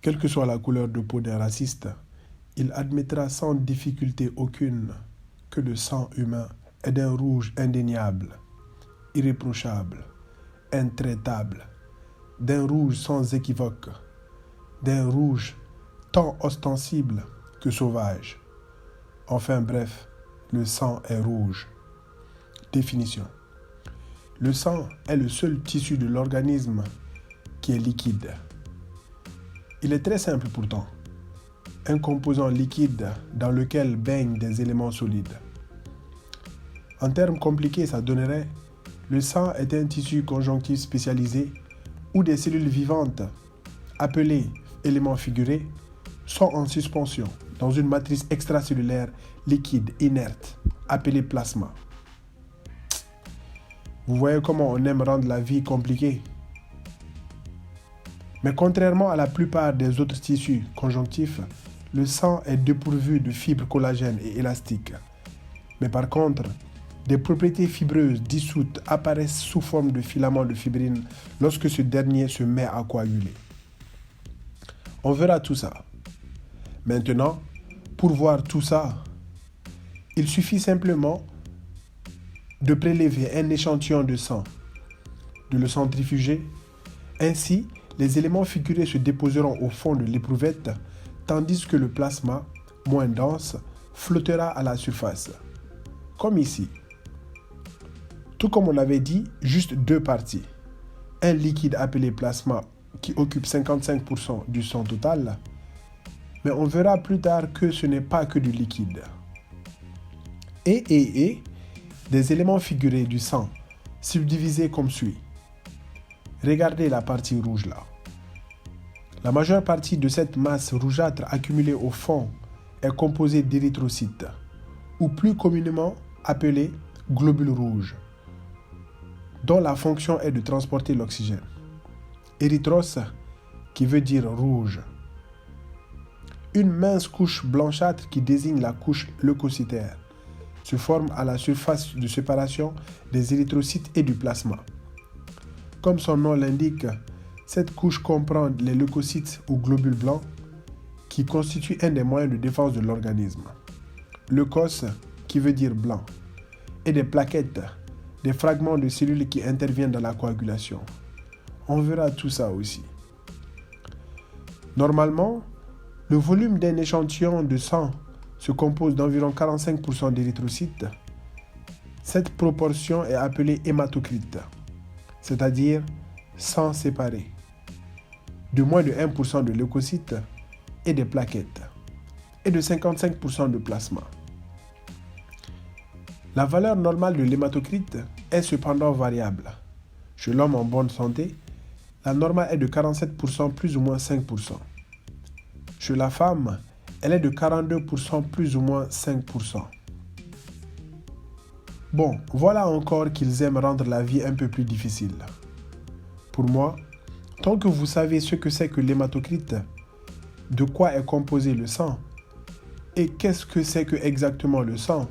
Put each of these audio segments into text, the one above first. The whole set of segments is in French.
Quelle que soit la couleur de peau d'un raciste, il admettra sans difficulté aucune que le sang humain est d'un rouge indéniable, irréprochable, intraitable, d'un rouge sans équivoque, d'un rouge tant ostensible que sauvage. Enfin bref, le sang est rouge. Définition. Le sang est le seul tissu de l'organisme qui est liquide. Il est très simple pourtant. Un composant liquide dans lequel baignent des éléments solides. En termes compliqués, ça donnerait: le sang est un tissu conjonctif spécialisé où des cellules vivantes, appelées éléments figurés, sont en suspension dans une matrice extracellulaire liquide, inerte, appelée plasma. Vous voyez comment on aime rendre la vie compliquée. Mais contrairement à la plupart des autres tissus conjonctifs, le sang est dépourvu de fibres collagènes et élastiques. Mais par contre, des propriétés fibreuses dissoutes apparaissent sous forme de filaments de fibrine lorsque ce dernier se met à coaguler. On verra tout ça. Maintenant, pour voir tout ça, il suffit simplement de prélever un échantillon de sang, de le centrifuger. Ainsi, les éléments figurés se déposeront au fond de l'éprouvette, tandis que le plasma, moins dense, flottera à la surface. Comme ici. Tout comme on avait dit, juste deux parties. Un liquide appelé plasma qui occupe 55% du sang total, mais on verra plus tard que ce n'est pas que du liquide. Et des éléments figurés du sang, subdivisés comme suit. Regardez la partie rouge là. La majeure partie de cette masse rougeâtre accumulée au fond est composée d'érythrocytes, ou plus communément appelés globules rouges, dont la fonction est de transporter l'oxygène. Érythros, qui veut dire rouge. Une mince couche blanchâtre qui désigne la couche leucocytaire se forme à la surface de séparation des érythrocytes et du plasma. Comme son nom l'indique, cette couche comprend les leucocytes ou globules blancs qui constituent un des moyens de défense de l'organisme. Leucos, qui veut dire blanc, et des plaquettes, des fragments de cellules qui interviennent dans la coagulation. On verra tout ça aussi. Normalement, le volume d'un échantillon de sang se compose d'environ 45% d'érythrocytes. Cette proportion est appelée hématocrite, c'est-à-dire sang séparé, de moins de 1% de leucocytes et des plaquettes, et de 55% de plasma. La valeur normale de l'hématocrite est cependant variable. Chez l'homme en bonne santé, la normale est de 47% plus ou moins 5%. Chez la femme, elle est de 42% plus ou moins 5%. Bon, voilà encore qu'ils aiment rendre la vie un peu plus difficile. Pour moi, tant que vous savez ce que c'est que l'hématocrite, de quoi est composé le sang, et qu'est-ce que c'est que exactement le sang,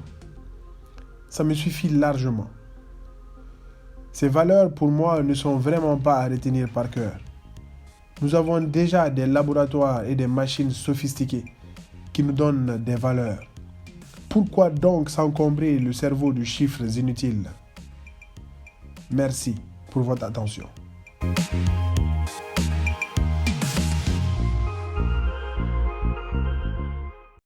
ça me suffit largement. Ces valeurs, pour moi, ne sont vraiment pas à retenir par cœur. Nous avons déjà des laboratoires et des machines sophistiquées qui nous donnent des valeurs. Pourquoi donc s'encombrer le cerveau de chiffres inutiles? Merci pour votre attention.